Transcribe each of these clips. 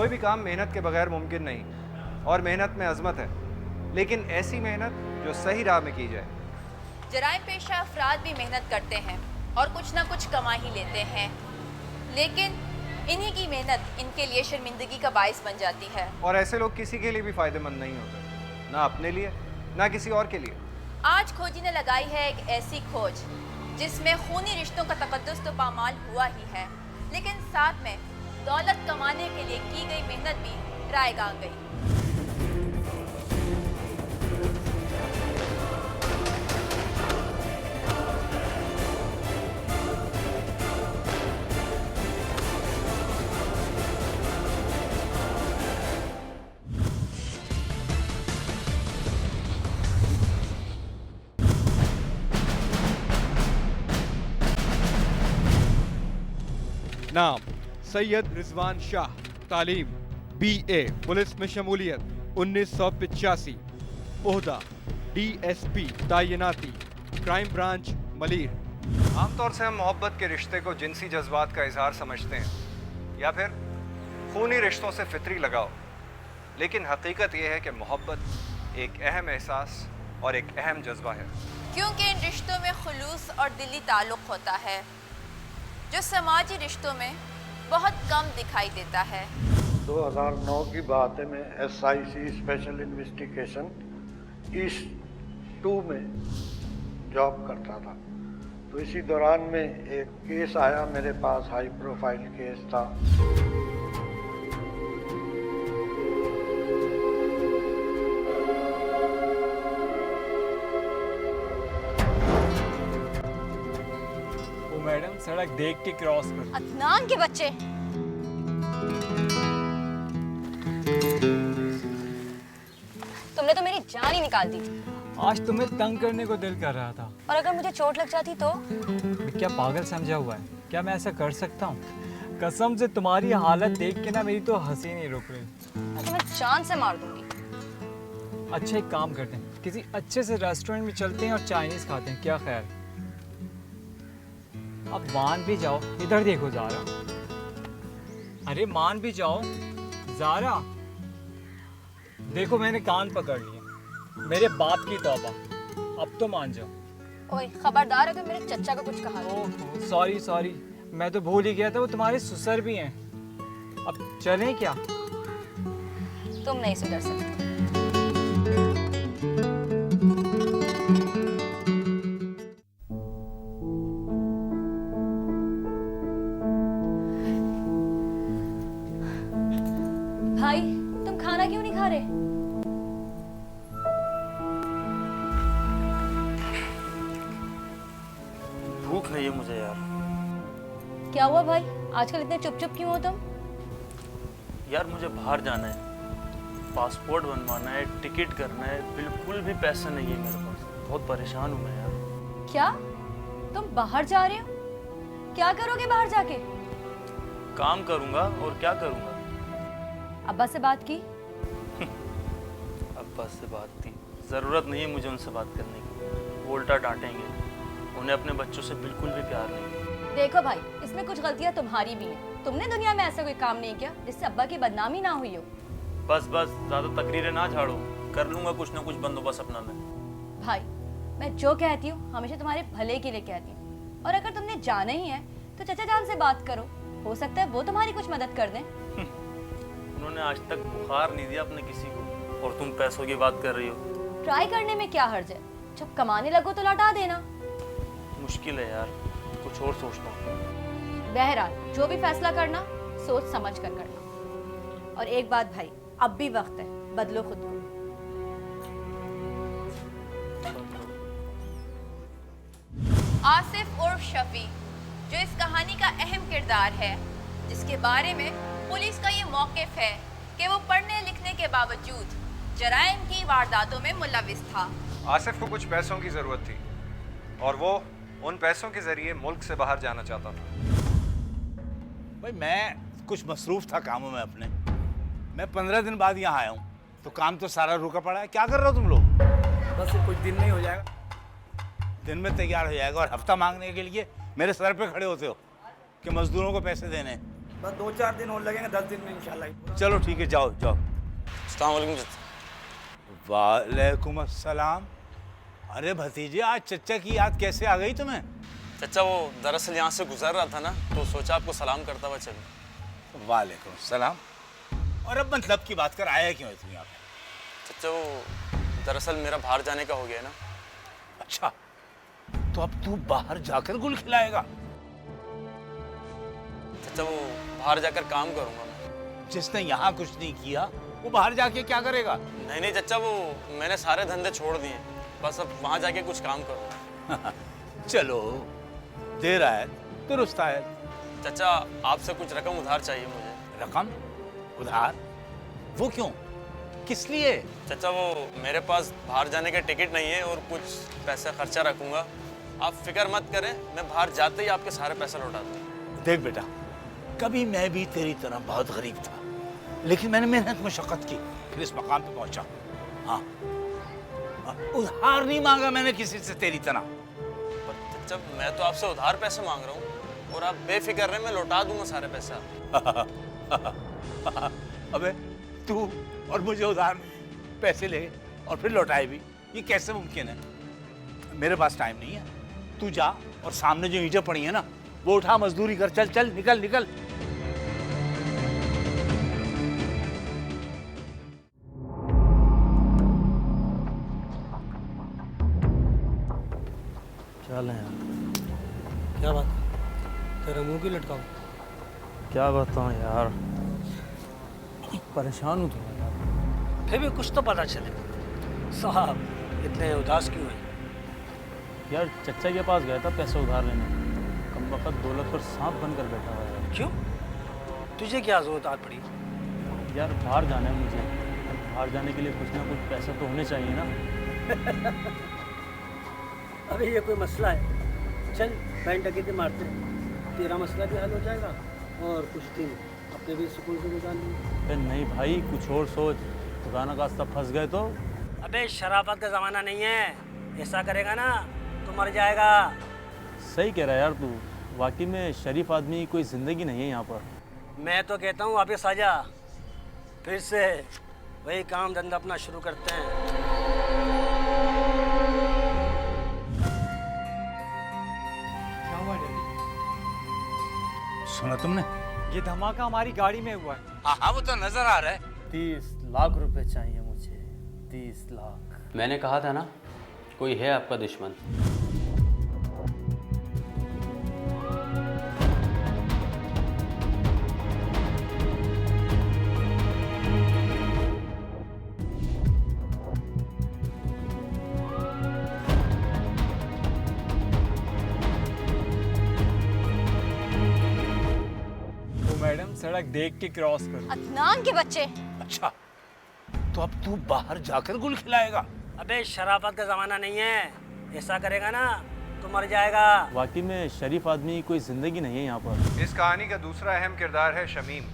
कोई भी काम मेहनत के बगैर मुमकिन नहीं, और मेहनत में अजमत है, लेकिन ऐसी मेहनत जो सही राह में की जाए। जराइम पेशा अफराद भी मेहनत करते हैं और कुछ ना कुछ कमा ही लेते हैं, लेकिन इन्हीं की मेहनत इनके लिए शर्मिंदगी का बायस बन जाती है। और ऐसे लोग किसी के लिए भी फायदेमंद नहीं होते, ना अपने लिए ना किसी और के लिए। आज खोजी ने लगाई है एक ऐसी खोज जिसमें खूनी रिश्तों का तकद्दुस तो पामाल हुआ ही है, लेकिन साथ में दौलत कमाने के लिए की गई मेहनत भी रायगा गई। नाम सैयद रिजवान शाह, तालीम BA, पुलिस में शमूलियत 1985, ओहदा DSP तैनाती, क्राइम ब्रांच मलीर। आमतौर से हम मोहब्बत के रिश्ते को जिनसी जज्बात का इजहार समझते हैं या फिर खूनी रिश्तों से फितरी लगाओ, लेकिन हकीकत यह है कि मोहब्बत एक अहम एहसास और एक अहम जज्बा है, क्योंकि इन रिश्तों में खुलूस और दिली ताल्लुक़ होता है जो समाजी रिश्तों में बहुत कम दिखाई देता है। 2009 की बात है, मैं SIC स्पेशल इन्वेस्टिगेशन ईस्ट 2 में जॉब करता था। तो इसी दौरान में एक केस आया मेरे पास, हाई प्रोफाइल केस था। मैडम सड़क देख के क्रॉस कर। अदनान के बच्चे, तुमने तो मेरी जान ही निकाल दी। आज तुम्हें तंग करने को दिल कर रहा था। और अगर मुझे चोट लग जाती तो? क्या पागल समझा हुआ है? क्या मैं ऐसा कर सकता हूँ? कसम से तुम्हारी हालत देख के ना मेरी तो हंसी नहीं रुक रही। मैं तुम्हें जान से मार दूंगी। अच्छा एक काम करते हैं, किसी अच्छे से रेस्टोरेंट में चलते हैं और चाइनीज खाते हैं, क्या ख्याल? अब मान भी जाओ, इधर देखो ज़ारा। अरे मान भी जाओ ज़ारा, देखो मैंने कान पकड़ लिए, मेरे बाप की तौबा, अब तो मान जाओ। ओए खबरदार अगर मेरे चच्चा को कुछ कहा। ओह सॉरी सॉरी, मैं तो भूल ही गया था, वो तुम्हारे ससुर भी हैं। अब चलें क्या? तुम नहीं सुधर सकते। भाई तुम खाना क्यों नहीं खा रहे? भूख नहीं है मुझे यार। क्या हुआ भाई, आजकल इतने चुप चुप क्यों हो तुम? यार मुझे बाहर जाना है, पासपोर्ट बनवाना है, टिकट करना है, बिल्कुल भी पैसा नहीं है मेरे पास। बहुत परेशान हूँ मैं यार। क्या तुम बाहर जा रहे हो? क्या करोगे बाहर जाके? काम करूँगा और क्या करूँगा। अब्बा से बात की? अब्बा से बात थी, ज़रूरत नहीं है मुझे उनसे बात करने की, वो उल्टा डांटेंगे। उन्हें अपने बच्चों से बिल्कुल भी प्यार नहीं। देखो भाई, इसमें कुछ गलतियां तुम्हारी भी हैं। तुमने दुनिया में ऐसा कोई काम नहीं किया जिससे अब्बा की बदनामी ना हुई हो। बस बस ज़्यादा तकरीरें ना झाड़ो, कर लूँगा कुछ ना कुछ बंदोबस्त अपना मैं। भाई मैं जो कहती हूँ हमेशा तुम्हारे भले के लिए कहती हूँ, और अगर तुमने जाना ही है तो चचा जान से बात करो, हो सकता है वो तुम्हारी कुछ मदद कर दें। उन्होंने आज तक बुखार नहीं दिया अपने किसी को, और तुम पैसों की बात कर रही हो। ट्राई करने में क्या हर्ज है? जब कमाने लगो तो लौटा देना। मुश्किल है यार, कुछ और सोचता हूँ। बहरहाल जो भी फैसला करना सोच समझ कर करना। और एक बात भाई, अब भी वक्त है, बदलो खुद को। आसिफ उर्फ शफी जो इस कहानी का अहम किरदार है, जिसके बारे में पुलिस का ये मौक़िफ़ है कि वो पढ़ने लिखने के बावजूद जराइम की वारदातों में मुलविस था। आसिफ को कुछ पैसों की ज़रूरत थी और वो उन पैसों के ज़रिए मुल्क से बाहर जाना चाहता था। भाई मैं कुछ मसरूफ़ था कामों में अपने। मैं 15 दिन बाद यहाँ आया हूँ, तो काम तो सारा रुका पड़ा है। क्या कर रहे हो तुम लोग? बस कुछ दिन में ही हो जाएगा। दिन में तैयार हो जाएगा, और हफ्ता मांगने के लिए मेरे सर पे खड़े होते हो कि मजदूरों को पैसे देने। बस 2-4 दिन और लगेंगे, 10 दिन में इंशाल्लाह। चलो ठीक है, जाओ जाओ। अस्सलाम वालेकुम चाचा। वालेकुम अस्सलाम। अरे भतीजे, आज चचा की याद कैसे आ गई तुम्हें? चाचा वो दरअसल यहाँ से गुजर रहा था ना, तो सोचा आपको सलाम करता हुआ चलूं। वालेकुम सलाम। और अब मतलब की बात कर, आया क्यों है तुम यहाँ पे? चाचा वो दरअसल मेरा बाहर जाने का हो गया है ना। अच्छा, तो अब तू बाहर जाकर गुल खिलाएगा? चाचा वो बाहर जाकर काम करूँगा मैं। जिसने यहाँ कुछ नहीं किया वो बाहर जाके क्या करेगा? नहीं नहीं चाचा, वो मैंने सारे धंधे छोड़ दिए, बस अब वहाँ जाके कुछ काम करूँगा। चलो, देर आए दुरुस्त आए। चाचा आपसे कुछ रकम उधार चाहिए मुझे। रकम उधार? वो क्यों, किस लिए? चाचा वो मेरे पास बाहर जाने का टिकट नहीं है और कुछ पैसा खर्चा रखूँगा। आप फिक्र मत करें, मैं बाहर जाते ही आपके सारे पैसे लौटा दूँ। देख बेटा, कभी मैं भी तेरी तरह बहुत गरीब था, लेकिन मैंने मेहनत मशक्कत की, फिर इस मकाम पे पहुंचा। हाँ, उधार नहीं मांगा मैंने किसी से तेरी तरह। पर चाचा मैं तो आपसे उधार पैसे मांग रहा हूँ और आप बेफिक्र रहे, मैं लौटा दूंगा सारे पैसा। अबे तू और मुझे उधार पैसे ले और फिर लौटाए भी, ये कैसे मुमकिन है? मेरे पास टाइम नहीं है, तू जा और सामने जो ईंटें पड़ी है ना वो उठा, मजदूरी कर। चल चल, निकल निकल। चल यार, क्या बात, तेरा मुंह क्यों लटका? क्या बताऊँ यार, परेशान हूँ थोड़ा यार। फिर भी कुछ तो पता चले साहब, इतने उदास क्यों है? यार चचा के पास गया था पैसे उधार लेने, कम वक्त दौलत पर सांप बनकर बैठा हुआ है। क्यों, तुझे क्या जरूरत आ पड़ी? यार बाहर जाना है मुझे, बाहर जाने के लिए कुछ ना कुछ पैसे तो होने चाहिए ना। अबे ये कोई मसला है? चल बैंक डकैती मारते हैं, तेरा मसला भी हल हो जाएगा और कुछ दिन अपने भी सुकून से गुजार लेंगे। अरे नहीं भाई, कुछ और सोच, खुदा ना खास्ता फंस गए तो। अबे शराफत का ज़माना नहीं है, ऐसा करेगा ना तो मर जाएगा। सही कह रहा है यार तू, वाकई में शरीफ आदमी की कोई ज़िंदगी नहीं है यहाँ पर। मैं तो कहता हूँ वापस आ जा, फिर से वही काम धंधा अपना शुरू करते हैं। क्या हुआ डैडी? सुना तुमने? ये धमाका हमारी गाड़ी में हुआ है। हाँ, वो तो नजर आ रहा है। 30 लाख रुपए चाहिए मुझे, 30 लाख। मैंने कहा था ना, कोई है आपका दुश्मन। तो मैडम सड़क देख के क्रॉस करो। अदनान के बच्चे, अच्छा, तो अब तू बाहर जाकर गुल खिलाएगा? अबे शराफत का ज़माना नहीं है, ऐसा करेगा ना तो मर जाएगा। वाकई में शरीफ आदमी की कोई ज़िंदगी नहीं है यहाँ पर। इस कहानी का दूसरा अहम किरदार है शमीम,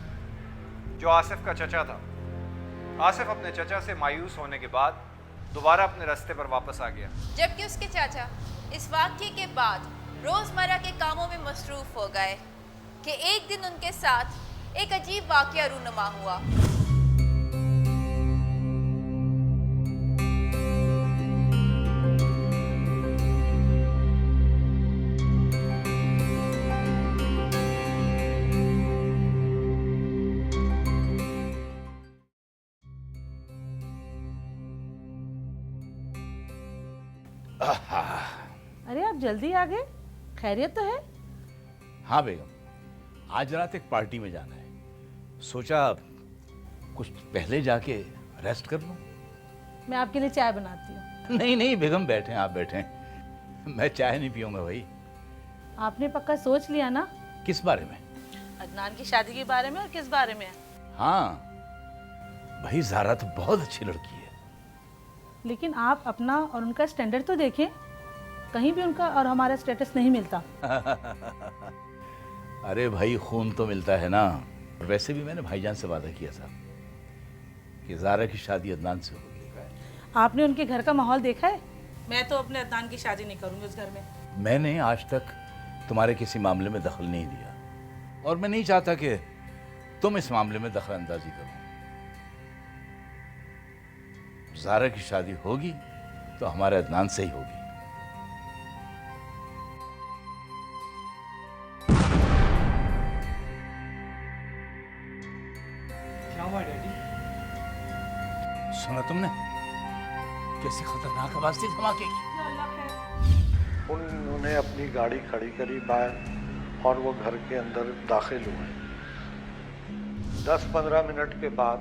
जो आसिफ का चचा था। आसिफ अपने चचा से मायूस होने के बाद दोबारा अपने रास्ते पर वापस आ गया। जबकि उसके चाचा इस वाक्य के बाद रोजमर्रा के कामों में मसरूफ हो गए कि एक दिन उनके साथ एक अजीब वाकया रूनुमा हुआ। अरे आप जल्दी आ गए, खैरियत तो है? हाँ बेगम, आज रात एक पार्टी में जाना है, सोचा कुछ पहले जाके रेस्ट कर लूं। मैं आपके लिए चाय बनाती हूँ। नहीं नहीं बेगम, बैठें, आप बैठें। मैं चाय नहीं पीऊंगा भाई। आपने पक्का सोच लिया ना? किस बारे में? अदनान की शादी के बारे में और किस बारे में? हाँ भाई, ज़ारा तो बहुत अच्छी लड़की है। लेकिन आप अपना और उनका स्टैंडर्ड तो देखें, कहीं भी उनका और हमारा स्टेटस नहीं मिलता। अरे भाई, खून तो मिलता है ना। वैसे भी मैंने भाईजान से वादा किया था कि ज़ारा की शादी अदनान से होगी। आपने उनके घर का माहौल देखा है? मैं तो अपने अदनान की शादी नहीं करूंगी उस घर में। मैंने आज तक तुम्हारे किसी मामले में दखल नहीं दिया और मैं नहीं चाहता कि तुम इस मामले में दखल अंदाजी करो। ज़ारा की शादी होगी तो हमारे अदनान से ही होगी। क्या हुआ डैडी? सुना तुमने कैसी खतरनाक आवाज थी धमाके की? उन्होंने अपनी गाड़ी खड़ी करी बाहर और वो घर के अंदर दाखिल हुए। 10-15 मिनट के बाद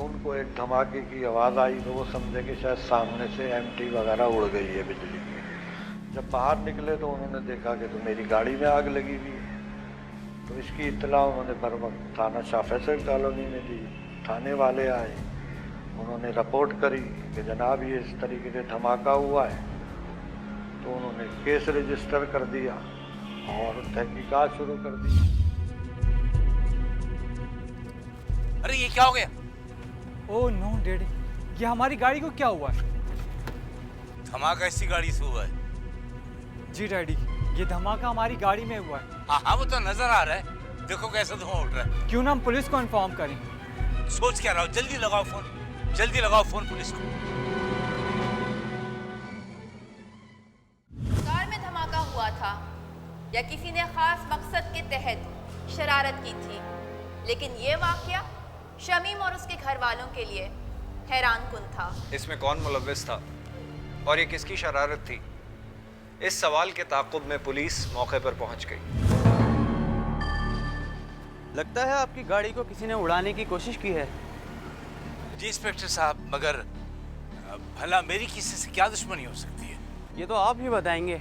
उनको एक धमाके की आवाज़ आई तो वो समझे कि शायद सामने से एमटी वगैरह उड़ गई है बिजली की। जब बाहर निकले तो उन्होंने देखा कि तो मेरी गाड़ी में आग लगी हुई है। तो इसकी इत्तला उन्होंने बर वक्त थाना शाह फैसल कॉलोनी में दी। थाने वाले आए, उन्होंने रिपोर्ट करी कि जनाब ये इस तरीके से धमाका हुआ है। तो उन्होंने केस रजिस्टर कर दिया और तहकीकात शुरू कर दी। अरे ये क्या हो गया? ओह नो डैडी, ये हमारी गाड़ी को क्या हुआ है? धमाका इसी गाड़ी से हुआ है। जी डैडी, ये धमाका हमारी गाड़ी में हुआ है। हाँ वो तो नजर आ रहा है। देखो कैसा धुआं उठ रहा है। क्यों ना हम पुलिस को इन्फॉर्म करें? सोच क्या रहा हो? जल्दी लगाओ फोन, जल्दी लगाओ फोन पुलिस को। कार में धमाका हुआ था या किसी ने खास मकसद के तहत शरारत की थी, लेकिन ये वाकया शमीम और उसके घर वालों के लिए हैरानकुन था। इसमें कौन मुलव्विस था और ये किसकी शरारत थी? इस सवाल के ताक़ुब में पुलिस मौके पर पहुंच गई। लगता है आपकी गाड़ी को किसी ने उड़ाने की कोशिश की है। जी इंस्पेक्टर साहब, मगर भला मेरी किसी से क्या दुश्मनी हो सकती है? ये तो आप ही बताएंगे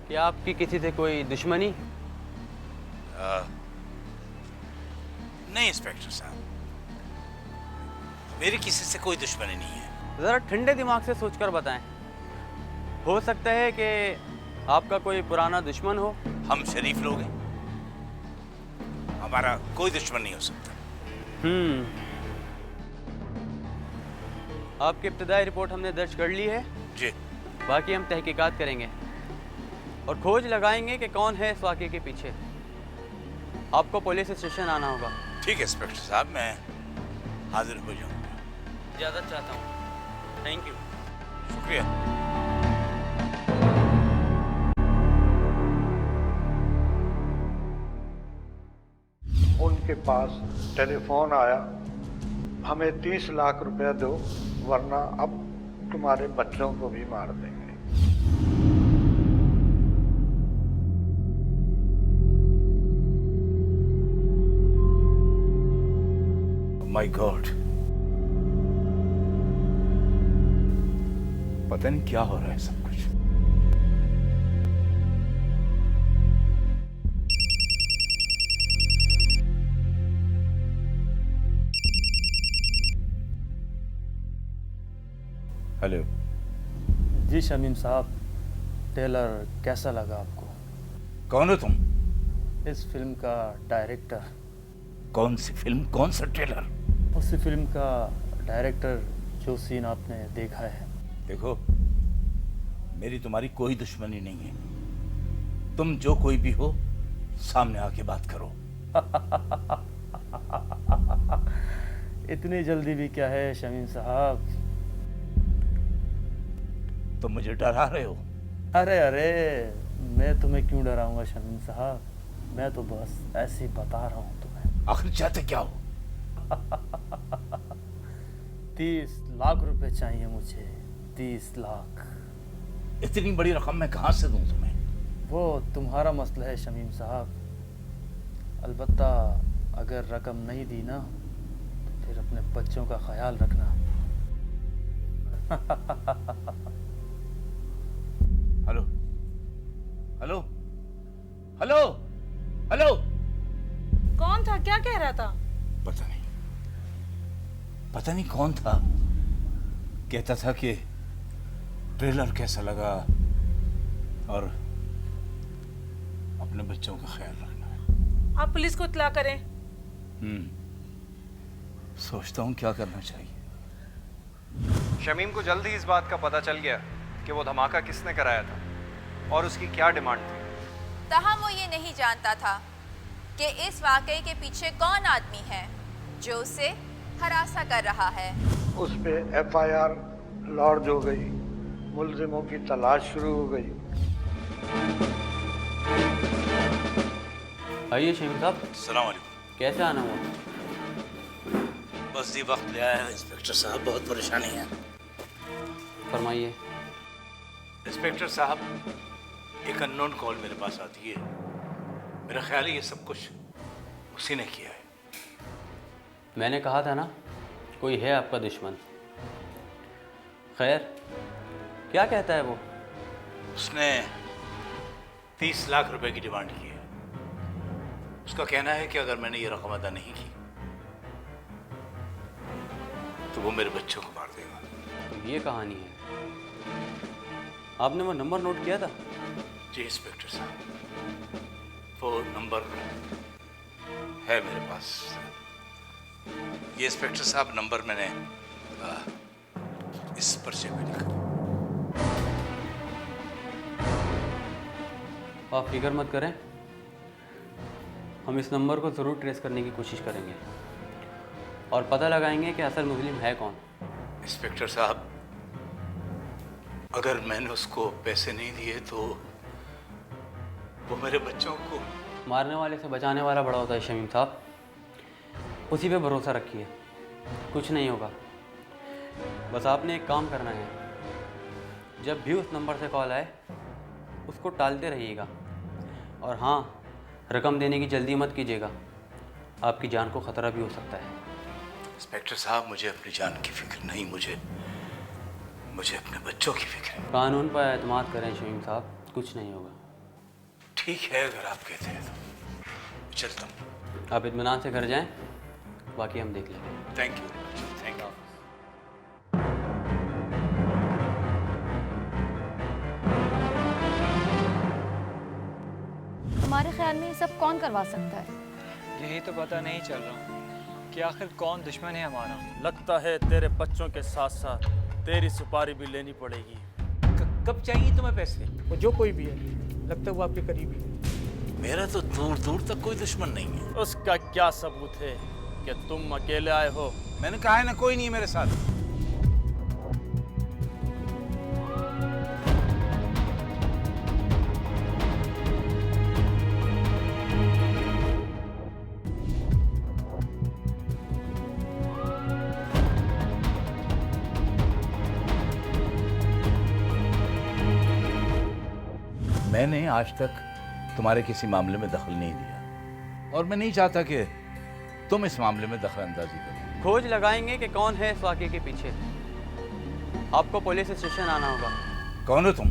कि आपकी किसी से कोई दुश्मनी? नहीं इंस्पेक्टर साहब, मेरी किसी से कोई दुश्मनी नहीं है। ज़रा ठंडे दिमाग से सोचकर बताएं। हो सकता है कि आपका कोई पुराना दुश्मन हो। हम शरीफ लोग हैं, हमारा कोई दुश्मन नहीं हो सकता। आपकी इब्तिदाई रिपोर्ट हमने दर्ज कर ली है जी। बाकी हम तहकीकात करेंगे और खोज लगाएंगे कि कौन है इस वाक़े के पीछे। आपको पुलिस स्टेशन आना होगा। ठीक है इंस्पेक्टर साहब, मैं हाजिर हो जाऊंगा। इजाज़त चाहता हूँ। Thank you. शुक्रिया। उनके पास टेलीफोन आया, हमें 30 लाख रुपया दो वरना अब तुम्हारे बच्चों को भी मार देंगे। माय गॉड, पता नहीं क्या हो रहा है सब कुछ। हेलो जी शमीम साहब, टेलर कैसा लगा आपको? कौन हो तुम? इस फिल्म का डायरेक्टर। कौन सी फिल्म, कौन सा ट्रेलर? उसी फिल्म का डायरेक्टर जो सीन आपने देखा है। देखो, मेरी तुम्हारी कोई दुश्मनी नहीं है। तुम जो कोई भी हो सामने आके बात करो। इतनी जल्दी भी क्या है शमीम साहब? तुम मुझे डरा रहे हो? अरे अरे, मैं तुम्हें क्यों डराऊंगा शमीम साहब? मैं तो बस ऐसे ही बता रहा हूँ तुम्हें। आखिर चाहते क्या हो? 30 लाख रुपए चाहिए मुझे। 30 लाख। इतनी बड़ी रकम मैं कहाँ से दूं तुम्हें? वो तुम्हारा मसला है शमीम साहब। अलबत्ता अगर रकम नहीं दी ना तो फिर अपने बच्चों का ख्याल रखना। Hello hello hello hello. कौन था? क्या कह रहा था? पता नहीं कौन था। कहता था कि ट्रेलर कैसा लगा और अपने बच्चों का ख्याल रखना है। आप पुलिस को इत्तला करें। सोचता हूँ क्या करना चाहिए। शमीम को जल्द ही इस बात का पता चल गया कि वो धमाका किसने कराया था और उसकी क्या डिमांड थी। ताहम वो ये नहीं जानता था कि इस वाकये के पीछे कौन आदमी है जो उसे हरासा कर रहा है। उस पे FIR लॉन्च हो गई, मुलजिमों की तलाश शुरू हो गई। आइए शमीम साहब, अस्सलाम वालेकुम। कैसे आना हुआ? बस जी वक्त ले आया है इंस्पेक्टर साहब, बहुत परेशानी है। फरमाइए। इंस्पेक्टर साहब, एक अननोन कॉल मेरे पास आती है। मेरा ख्याल है ये सब कुछ उसी ने किया है। मैंने कहा था ना, कोई है आपका दुश्मन। खैर, क्या कहता है वो? उसने 30 लाख रुपए की डिमांड की है। उसका कहना है कि अगर मैंने ये रकम अदा नहीं की तो वो मेरे बच्चों को मार देगा। तो ये कहानी है। आपने वो नंबर नोट किया था? जी इंस्पेक्टर साहब, वो नंबर है मेरे पास। ये इंस्पेक्टर साहब नंबर मैंने इस पर्चे पे लिखा। आप फिक्र मत करें, हम इस नंबर को ज़रूर ट्रेस करने की कोशिश करेंगे और पता लगाएंगे कि असल मुजरिम है कौन। इंस्पेक्टर साहब, अगर मैंने उसको पैसे नहीं दिए तो वो मेरे बच्चों को मारने वाले से बचाने वाला बड़ा होता है शमीम साहब, उसी पे भरोसा रखिए, कुछ नहीं होगा। बस आपने एक काम करना है, जब भी उस नंबर से कॉल आए उसको टालते रहिएगा। और हाँ, रकम देने की जल्दी मत कीजिएगा, आपकी जान को ख़तरा भी हो सकता है। इंस्पेक्टर साहब, मुझे अपनी जान की फिक्र नहीं, मुझे अपने बच्चों की फिक्र है। कानून पर एतमाद करें शमीम साहब, कुछ नहीं होगा। ठीक है, अगर आप कहते हैं तो चलता हूँ। आप इत्मीनान से घर जाएं, बाकी हम देख लेंगे। Thank you, thank you. हमारे ख्याल में ये सब कौन करवा सकता है? यही तो पता नहीं चल रहा कि आखिर कौन दुश्मन है हमारा। लगता है तेरे बच्चों के साथ साथ तेरी सुपारी भी लेनी पड़ेगी। कब चाहिए तुम्हें पैसे? वो जो कोई भी है, लगता है वो आपके करीबी है। मेरा तो दूर दूर तक कोई दुश्मन नहीं है। उसका क्या सबूत है कि तुम अकेले आए हो? मैंने कहा है ना, कोई नहीं है मेरे साथ। मैंने आज तक तुम्हारे किसी मामले में दखल नहीं दिया और मैं नहीं चाहता कि तुम इस मामले में दखल अंदाजी करो। खोज लगाएंगे कि कौन है इस वाक़े के पीछे। आपको पुलिस स्टेशन आना होगा। कौन हो तुम?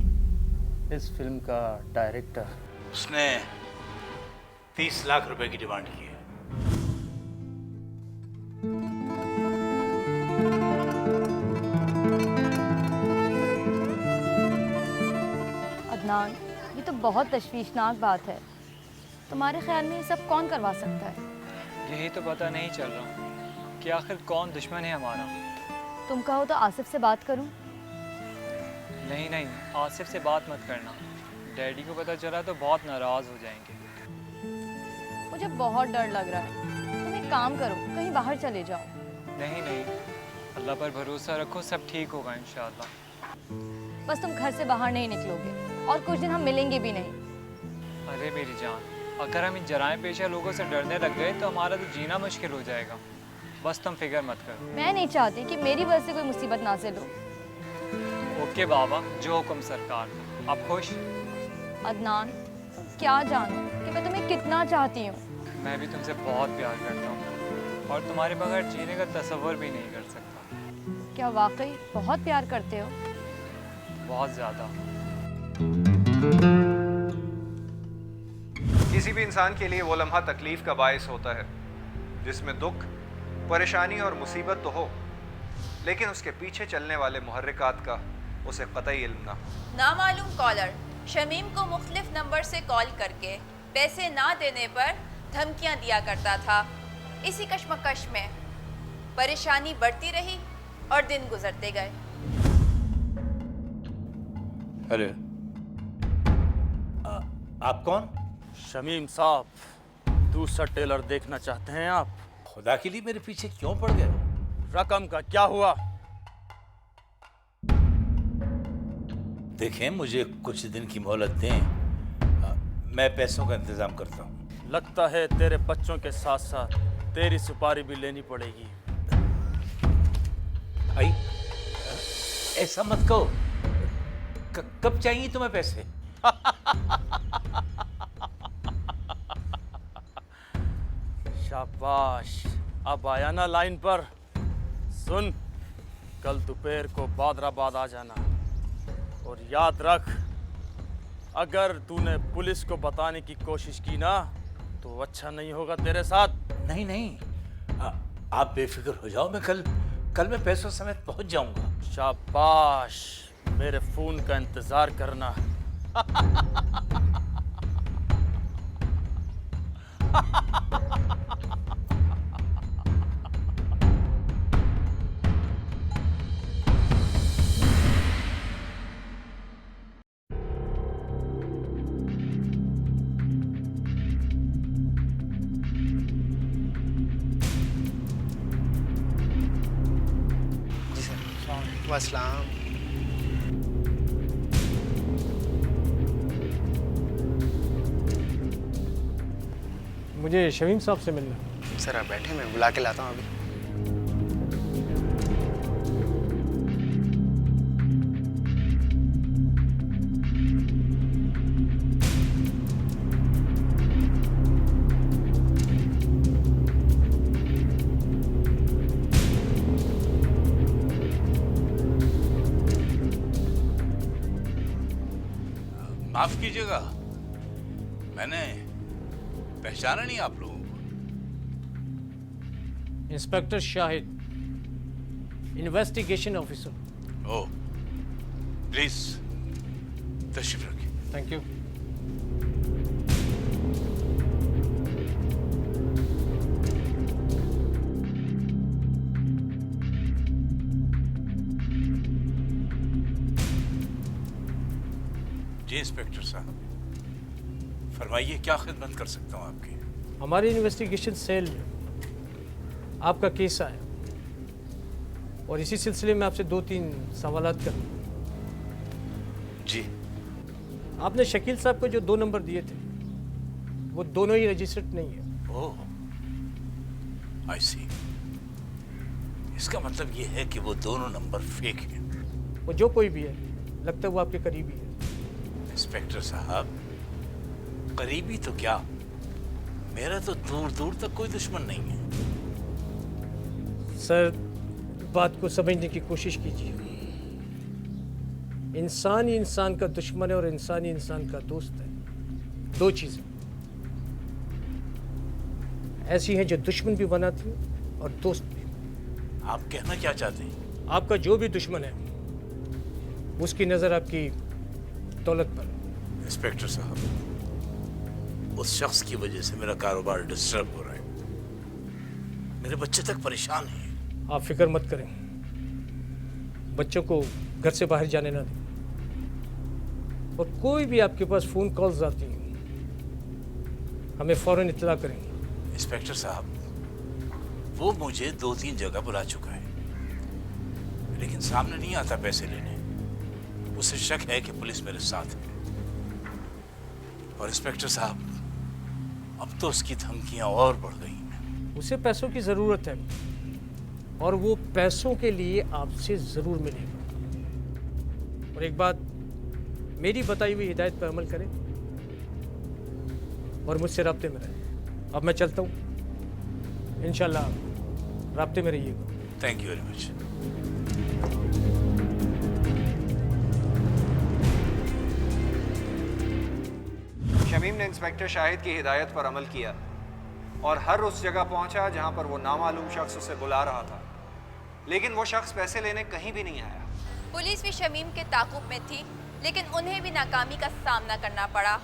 इस फिल्म का डायरेक्टर। उसने 30 लाख रुपए की डिमांड की है। अदनान, ये तो बहुत तशवीशनाक बात है। तुम्हारे ख्याल में ये सब कौन करवा सकता है? यही तो पता नहीं चल रहा कि आखिर कौन दुश्मन है हमारा। तुम कहो तो आसिफ से बात करूं? नहीं नहीं, आसिफ से बात मत करना। डैडी को पता चला तो बहुत नाराज़ हो जाएंगे। मुझे बहुत डर लग रहा है। तुम एक काम करो, कहीं बाहर चले जाओ। नहीं नहीं, अल्लाह पर भरोसा रखो, सब ठीक होगा इंशाअल्लाह। बस तुम घर से बाहर नहीं निकलोगे और कुछ दिन हम मिलेंगे भी नहीं। अरे मेरी जान, अगर हम इन जराए पेशा लोगों से डरने लग गए तो हमारा तो जीना मुश्किल हो जाएगा। बस तुम फिक्र मत करो। मैं नहीं चाहती कि मेरी वजह से कोई मुसीबत नाज़िल हो। ओके बाबा, जो हुक्म सरकार। आप खुश? अदनान, तुम क्या जानो कि मैं तुम्हें कितना चाहती हूँ। मैं भी तुमसे बहुत प्यार करता हूँ और तुम्हारे बगैर जीने का तसव्वुर भी नहीं कर सकता। क्या वाकई बहुत प्यार करते हो? बहुत ज़्यादा। किसी भी इंसान के लिए वो लम्हा तकलीफ का बायस होता है जिसमें दुख, परेशानी और मुसीबत तो हो, लेकिन उसके पीछे चलने वाले मुहर्रिकात का उसे कतई इल्म ना हो। नामालूम कॉलर शमीम को मुख्तलिफ नंबर से कॉल करके पैसे ना देने पर धमकियां दिया करता था। इसी कश्मकश में परेशानी बढ़ती रही और दिन गुजरते गए। हेलो, आप कौन? शमीम साहब, दूसरा टेलर देखना चाहते हैं आप? खुदा के लिए मेरे पीछे क्यों पड़ गए? रकम का क्या हुआ? देखें, मुझे कुछ दिन की मोहलत दें, मैं पैसों का इंतजाम करता हूँ। लगता है तेरे बच्चों के साथ साथ तेरी सुपारी भी लेनी पड़ेगी। भाई ऐसा मत कहो। कब चाहिए तुम्हें पैसे? शाबाश, अब आया ना लाइन पर। सुन, कल दोपहर को बादराबाद आ जाना, और याद रख, अगर तूने पुलिस को बताने की कोशिश की ना तो अच्छा नहीं होगा तेरे साथ। नहीं नहीं, आप बेफिक्र हो जाओ, मैं कल मैं पैसों समेत पहुंच जाऊंगा। शाबाश, मेरे फोन का इंतजार करना। अस्सलाम। मुझे शमीम साहब से मिलना। सर आप बैठे, मैं बुला के लाता हूँ अभी। माफ कीजिएगा, मैंने पहचाना नहीं आप लोगों को। Inspector Shahid, investigation officer. Oh, please तशरीफ रखिए। Thank you. जी इंस्पेक्टर साहब, फरमाइए, क्या खिदमत कर सकता हूँ आपकी? हमारी इन्वेस्टिगेशन सेल आपका केस आया और इसी सिलसिले में आपसे 2-3 सवालात कर। जी। आपने शकील साहब को जो 2 नंबर दिए थे वो दोनों ही रजिस्टर्ड नहीं है। ओह, आई सी। इसका मतलब ये है कि वो दोनों नंबर फेक हैं। वो जो कोई भी है, लगता है वो आपके करीबी है। इंस्पेक्टर साहब, करीबी तो क्या, मेरा तो दूर दूर तक कोई दुश्मन नहीं है। सर, बात को समझने की कोशिश कीजिए। इंसान ही इंसान का दुश्मन है और इंसान ही इंसान का दोस्त है। 2 चीज़ें ऐसी हैं जो दुश्मन भी बनाती हैं और दोस्त भी। आप कहना क्या चाहते हैं? आपका जो भी दुश्मन है उसकी नज़र आपकी दौलत पर। इंस्पेक्टर साहब, उस शख्स की वजह से मेरा कारोबार डिस्टर्ब हो रहा है, मेरे बच्चे तक परेशान हैं। आप फिक्र मत करें, बच्चों को घर से बाहर जाने ना दें, और कोई भी आपके पास फ़ोन कॉल्स आती हैं हमें फ़ौरन इत्तला करें। इंस्पेक्टर साहब, वो मुझे 2-3 जगह बुला चुका है, लेकिन सामने नहीं आता पैसे लेने। उसे शक है कि पुलिस मेरे साथ है। और इंस्पेक्टर साहब, अब तो उसकी धमकियां और बढ़ गई हैं। उसे पैसों की ज़रूरत है और वो पैसों के लिए आपसे ज़रूर मिलेगा। और एक बात, मेरी बताई हुई हिदायत पर अमल करें और मुझसे राब्ते में रहें। अब मैं चलता हूँ, इंशाल्लाह राब्ते में रहिएगा। Thank you very much. Shamim ने इंस्पेक्टर शाहिद की हिदायत पर अमल किया और हर उस जगह पहुंचा जहां पर वो नामालूम शख्स उसे बुला रहा था, लेकिन वो शख्स पैसे लेने कहीं भी नहीं आया। पुलिस भी शमीम के ताक़ुब में थी, लेकिन उन्हें भी नाकामी का सामना करना पड़ा।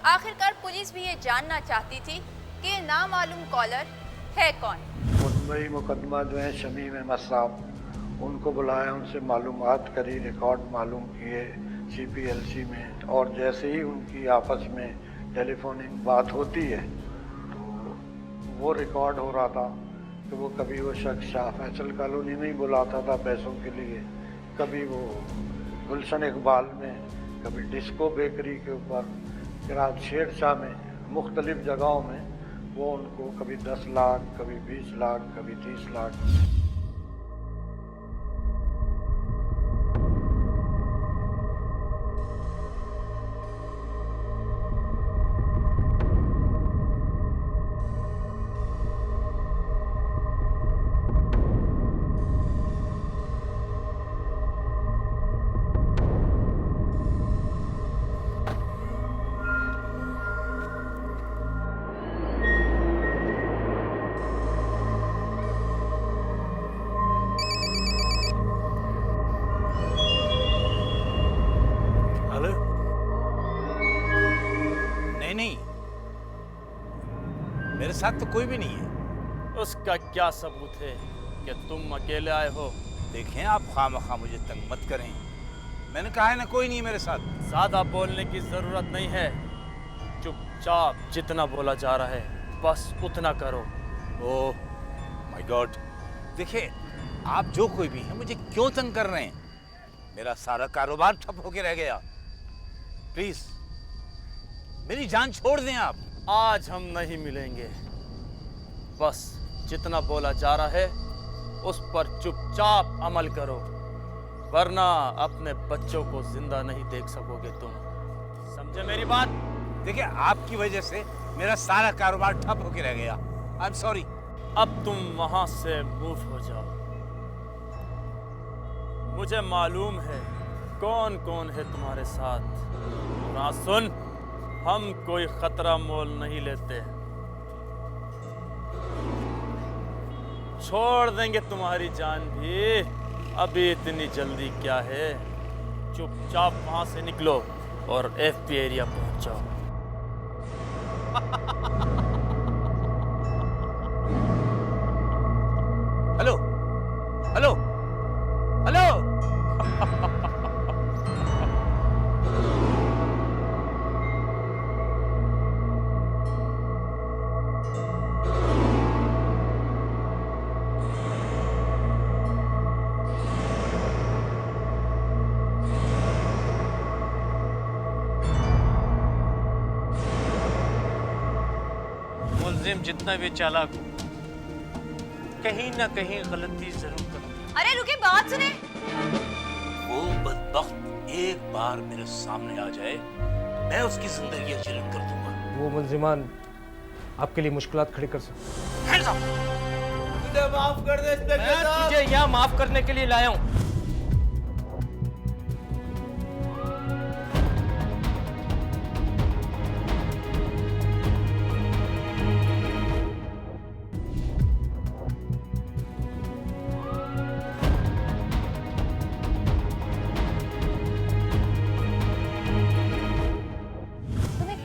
आखिरकार पुलिस भी ये जानना चाहती थी कि ये नामालूम कॉलर है कौन। मुंबई मुकदमा जो है शमीम अहमद साहब, उनको बुलाया, उनसे मालूमात करी, रिकॉर्ड मालूम किए CPLC में, और जैसे ही उनकी आपस में टेलीफोनिक बात होती है तो वो रिकॉर्ड हो रहा था कि वो कभी वो शख्स शाह फैसल कॉलोनी में ही बुलाता था पैसों के लिए, कभी वो गुलशन इकबाल में, कभी डिस्को बेकरी के ऊपर, फिर शेरशाह में, मुख्तलिफ जगहों में वो उनको कभी 10 लाख, कभी 20 लाख, कभी 30 लाख। मेरे साथ तो कोई भी नहीं है। उसका क्या सबूत है कि तुम अकेले आए हो? देखें, आप खामखा मुझे तंग मत करें। मैंने कहा है ना, कोई नहीं है मेरे साथ। ज़्यादा बोलने की ज़रूरत नहीं है, चुपचाप जितना बोला जा रहा है बस उतना करो। ओह माय गॉड, देखिए आप जो कोई भी हैं मुझे क्यों तंग कर रहे हैं? मेरा सारा कारोबार ठप होके रह गया। प्लीज मेरी जान छोड़ दें आप। आज हम नहीं मिलेंगे, बस जितना बोला जा रहा है उस पर चुपचाप अमल करो, वरना अपने बच्चों को जिंदा नहीं देख सकोगे तुम। समझे मेरी बात? देखिए, आपकी वजह से मेरा सारा कारोबार ठप होके रह गया। I am sorry. अब तुम वहां से मूव हो जाओ। मुझे मालूम है कौन कौन है तुम्हारे साथ। ना सुन, हम कोई खतरा मोल नहीं लेते, छोड़ देंगे तुम्हारी जान भी। अभी इतनी जल्दी क्या है? चुपचाप वहां से निकलो और एफपी एरिया पहुंच जाओ। Hello hello hello. मुल्जिम जितना भी चालाक हो, कहीं ना कहीं गलती जरूर करता। अरे रुके, बात सुने। वो बदबख्त एक बार मेरे सामने आ जाए, मैं उसकी जिंदगी चिरन कर दूंगा। वो मुल्जिमान आपके लिए मुश्किलात खड़ी कर सकते। मुझे माफ कर दे इंस्पेक्टर साहब। तुझे यहाँ माफ करने के लिए लाया हूँ।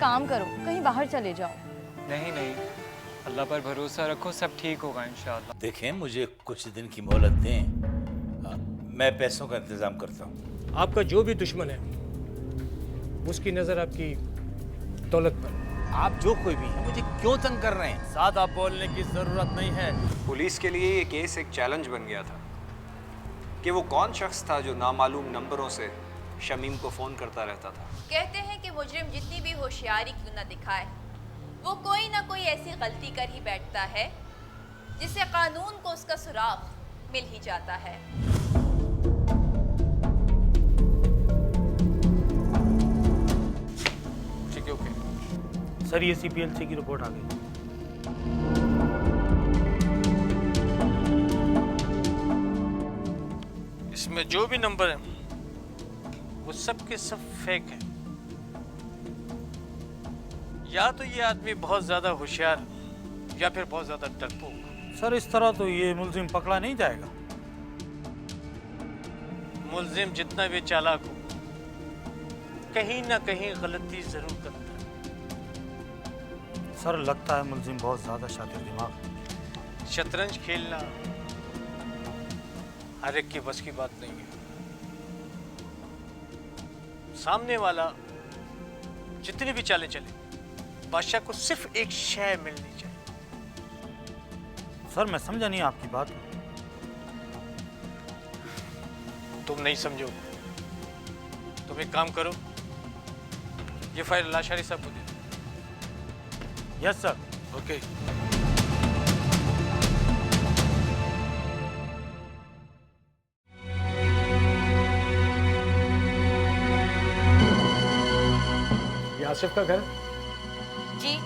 काम करो, कहीं बाहर चले जाओ। नहीं नहीं, अल्लाह पर भरोसा रखो, सब ठीक होगा इंशाअल्लाह। देखें, मुझे कुछ दिन की मोहलत दें, मैं पैसों का इंतजाम करता हूँ। आपका जो भी दुश्मन है उसकी नजर आपकी दौलत पर। आप जो कोई भी है मुझे क्यों तंग कर रहे हैं? ज़्यादा बोलने की जरूरत नहीं है। पुलिस के लिए ये केस एक चैलेंज बन गया था कि वो कौन शख्स था जो नामालूम नंबरों से शमीम को फ़ोन करता रहता था। कहते हैं कि मुजरिम जितनी भी होशियारी क्यों न दिखाए, वो कोई ना कोई ऐसी गलती कर ही बैठता है जिससे कानून को उसका सुराग मिल ही जाता है। ठीक है, ओके सर, ये सीपीएलसी की रिपोर्ट आ गई। इसमें जो भी नंबर है वो सब के सब फेक है। या तो ये आदमी बहुत ज्यादा होशियार या फिर बहुत ज्यादा डरपोक। सर, इस तरह तो ये मुल्जिम पकड़ा नहीं जाएगा। मुल्जिम जितना भी चालाक हो, कहीं ना कहीं गलती जरूर करता है। सर, लगता है मुल्जिम बहुत ज्यादा शातिर दिमाग है। शतरंज खेलना हर एक की बस की बात नहीं है। सामने वाला जितनी भी चालें चले, बादशाह को सिर्फ एक शय मिलनी चाहिए, सर मैं समझा नहीं आपकी बात। तुम नहीं समझो। तुम एक काम करो, ये फाइल लाशारी साहब को दे दो। Yes sir. ओके। ये आसिफ का घर? जी,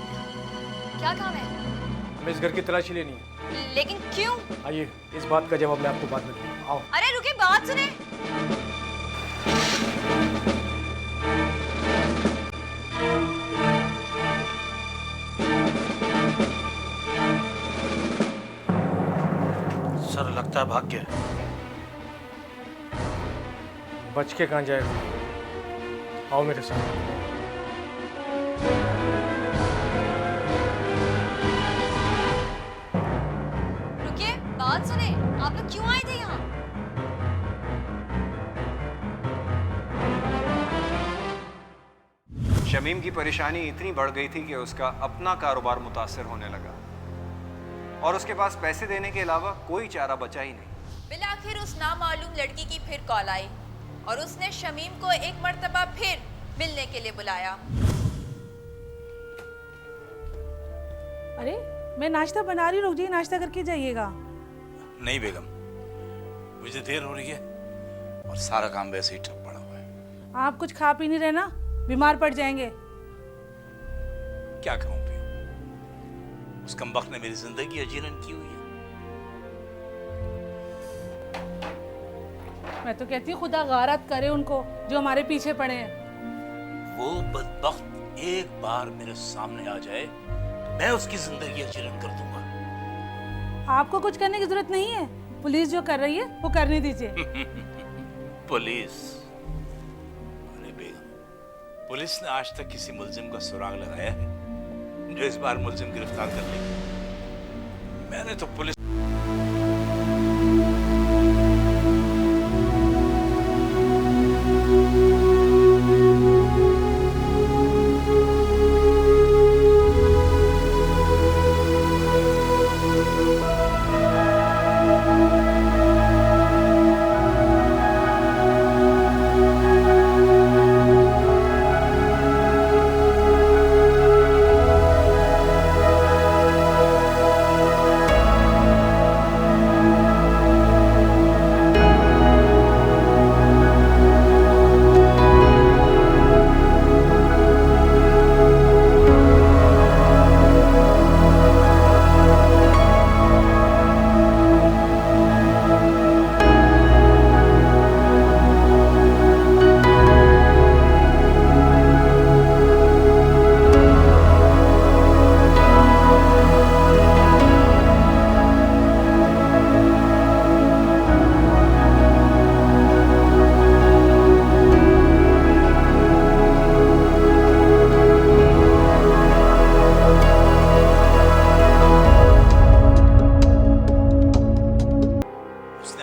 क्या काम है? हमें इस घर की तलाशी लेनी है। लेकिन क्यों? आइए, इस बात का जवाब मैं आपको बाद में दूंगा। आओ। अरे रुकिए, बात सुने। सर लगता है भाग गया। बच के कहाँ जाएगा? आओ मेरे साथ। रुकिए, बात सुने। आप लोग क्यों आए थे यहाँ? शमीम की परेशानी इतनी बढ़ गई थी कि उसका अपना कारोबार मुतासर होने लगा और उसके पास पैसे देने के अलावा कोई चारा बचा ही नहीं। बिलाखिर उस नामालूम लड़की की फिर कॉल आई और उसने शमीम को एक मर्तबा फिर मिलने के लिए बुलाया। अरे मैं नाश्ता बना रही हूँ, रुक जाइए, नाश्ता करके जाइएगा। नहीं बेगम, मुझे देर हो रही है और सारा काम वैसे ही ठप पड़ा हुआ है। आप कुछ खा पी नहीं रहे ना, बीमार पड़ जाएंगे। क्या खाऊं पियूं? उस कमबख्त ने मेरी जिंदगी अजीरन की हुई है। मैं तो कहती हूँ खुदा गारत करे उनको जो हमारे पीछे पड़े हैं। वो बदबख्त एक बार मेरे सामने आ जाए तो मैं उसकी जिंदगी अजीरन कर दूंगा। आपको कुछ करने की जरूरत नहीं है, पुलिस जो कर रही है वो करने दीजिए। पुलिस? अरे बेगम, पुलिस ने आज तक किसी मुल्जिम का सुराग लगाया है जो इस बार मुल्जिम गिरफ्तार कर लेगी? मैंने तो पुलिस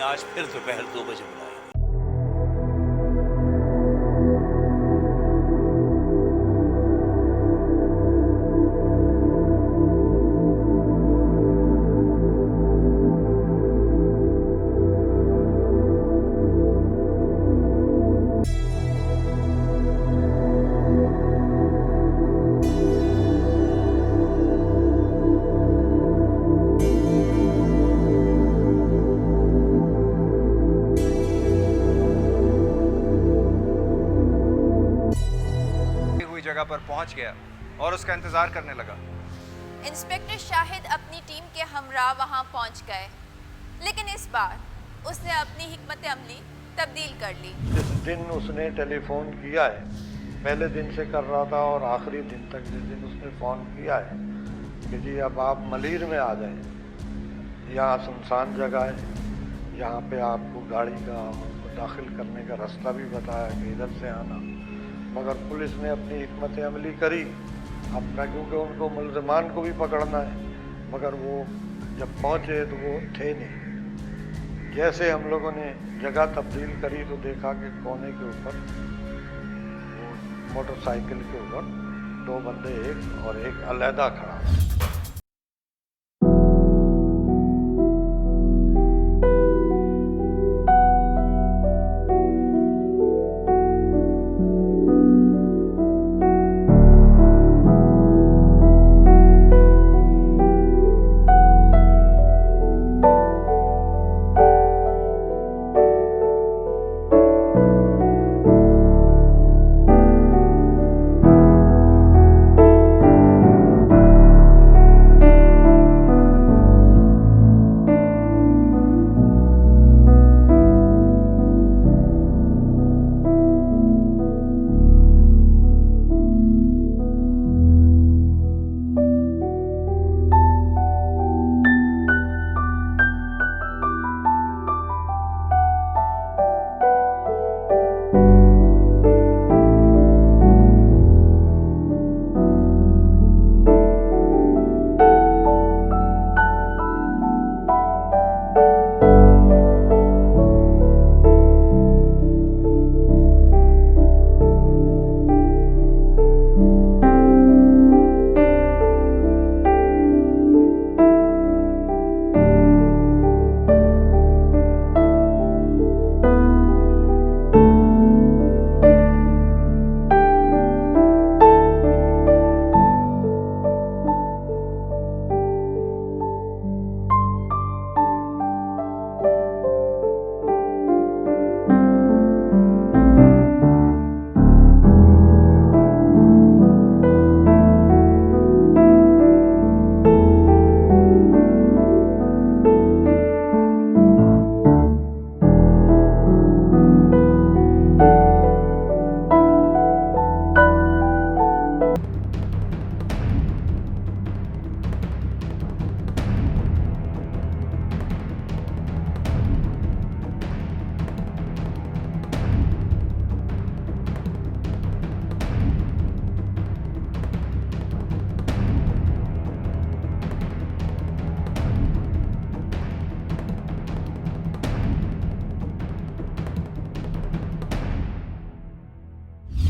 आज फिर दोपहर 2 बजे बुलाया। जगह पर पहुंच गया और उसका इंतजार करने लगा। इंस्पेक्टर शाहिद अपनी टीम के हमरा वहां पहुंच गए, लेकिन इस बार उसने अपनी हिकमत अमली तब्दील कर ली। जिस दिन उसने टेलीफोन किया है, पहले दिन से कर रहा था और आखिरी दिन तक जिस दिन उसने फ़ोन किया है कि जी अब आप मलीर में आ जाएं, यहाँ सुनसान जगह है, यहाँ पे आपको गाड़ी का दाखिल करने का रास्ता भी बताया कि इधर से आना, मगर पुलिस ने अपनी हिकमत अमली करी अपना, क्योंकि उनको मुल्ज़िमान को भी पकड़ना है, मगर वो जब पहुँचे तो वो थे नहीं। जैसे हम लोगों ने जगह तब्दील करी तो देखा कि कोने के ऊपर मोटरसाइकिल के ऊपर 2 बंदे, एक और एक अलहदा खड़ा।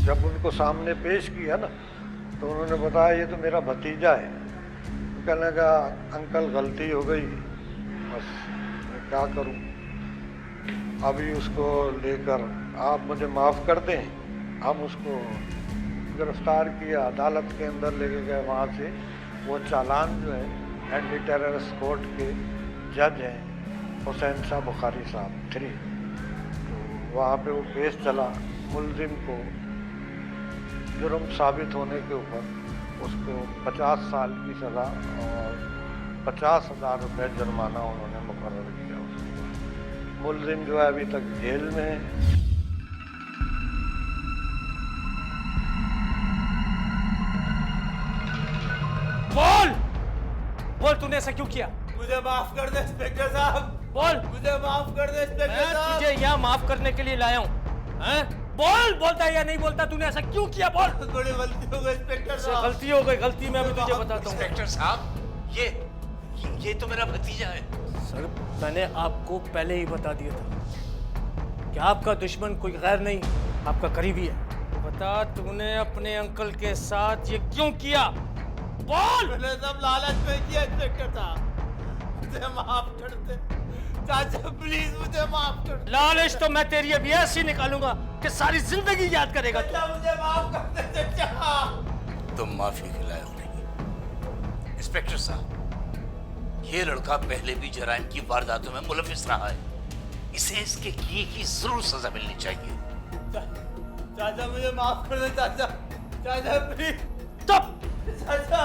जब उनको सामने पेश किया ना तो उन्होंने बताया ये तो मेरा भतीजा है। कहने लगा अंकल गलती हो गई, बस मैं क्या करूं, अभी उसको लेकर आप मुझे माफ़ कर दें। हम उसको गिरफ्तार किया, अदालत के अंदर लेके गए। वहाँ से वो चालान जो है एंटी टेररिस्ट कोर्ट के जज हैं हुसैन शाह बुखारी साहब 3, तो वहाँ पे वो केस चला। मुलजिम को जुर्म साबित होने के ऊपर उसको 50 साल की सज़ा और 50,000 रुपये जुर्माना उन्होंने मुकर्रर किया उसको। मुलजिम जो है अभी तक जेल में है। बोल तूने ऐसा क्यों किया? मुझे माफ कर दे इंस्पेक्टर साहब। बोल। मुझे माफ कर दे इंस्पेक्टर साहब। तुझे यहाँ माफ करने के लिए लाया हूँ। बोल, बोलता है या नहीं बोलता? तूने ऐसा क्यों किया? बोल। बड़ी गलती हो गई इंस्पेक्टर साहब। गलती हो गई, गलती मैं अभी तुझे बताता हूँ। इंस्पेक्टर साहब, ये तो मेरा भतीजा है। सर, मैंने आपको पहले ही बता दिया था कि आपका दुश्मन कोई गैर नहीं, आपका करीबी है। बता, तूने अपने अंकल के साथ ये क्यों किया? बोल। मैंने सब लालच में किया इंस्पेक्टर साहब, मुझे माफ कर दे। चाचा प्लीज मुझे माफ कर दे। लालच तो मैं तेरी अभी ऐसी निकालूंगा कि सारी जिंदगी याद करेगा तू। चाचा मुझे माफ कर दे चाचा। तुम माफी के लायक नहीं इंस्पेक्टर साहब। ये लड़का पहले भी जराइम की वारदातों में मुलविस रहा है, इसे इसके किए की जरूर सजा मिलनी चाहिए। चाचा मुझे माफ कर दे चाचा। चाचा प्लीज। चुप। चाचा,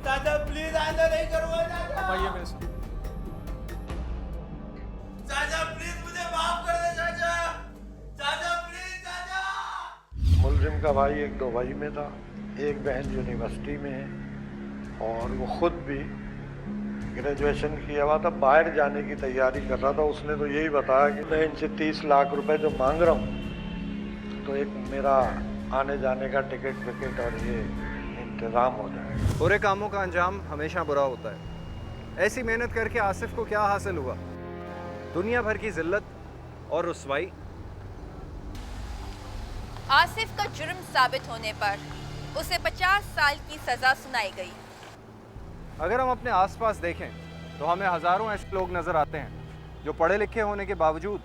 चाचा प्लीज आइंदा नहीं करूंगा चाचा। भाई मेरे साथ। चाचा प्लीज मुझे माफ कर दे चाचा। चाचा प्लीज चाचा। मुलजिम का भाई एक दुबई में था, एक बहन यूनिवर्सिटी में है और वो खुद भी ग्रेजुएशन किया हुआ था, बाहर जाने की तैयारी कर रहा था। उसने तो यही बताया कि मैं इनसे 30 लाख रुपए जो मांग रहा हूँ तो एक मेरा आने जाने का टिकट विकेट और ये इंतज़ाम हो जाए। बुरे कामों का अंजाम हमेशा बुरा होता है। ऐसी मेहनत करके आसिफ को क्या हासिल हुआ? दुनिया भर की जिल्लत और रुसवाई। आसिफ का जुर्म साबित होने पर उसे 50 साल की सजा सुनाई गई। अगर हम अपने आसपास देखें तो हमें हज़ारों ऐसे लोग नज़र आते हैं जो पढ़े लिखे होने के बावजूद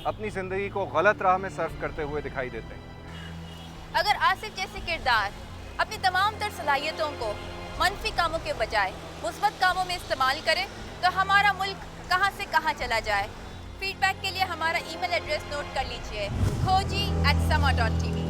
अपनी ज़िंदगी को गलत राह में सर्फ करते हुए दिखाई देते हैं। अगर आसिफ जैसे किरदार अपनी तमाम तर सलाहियतों को मनफी कामों के बजाय मुस्बत कामों में इस्तेमाल करे तो हमारा मुल्क कहां से कहां चला जाए। फीडबैक के लिए हमारा ईमेल एड्रेस नोट कर लीजिए, khoji@sama.tv।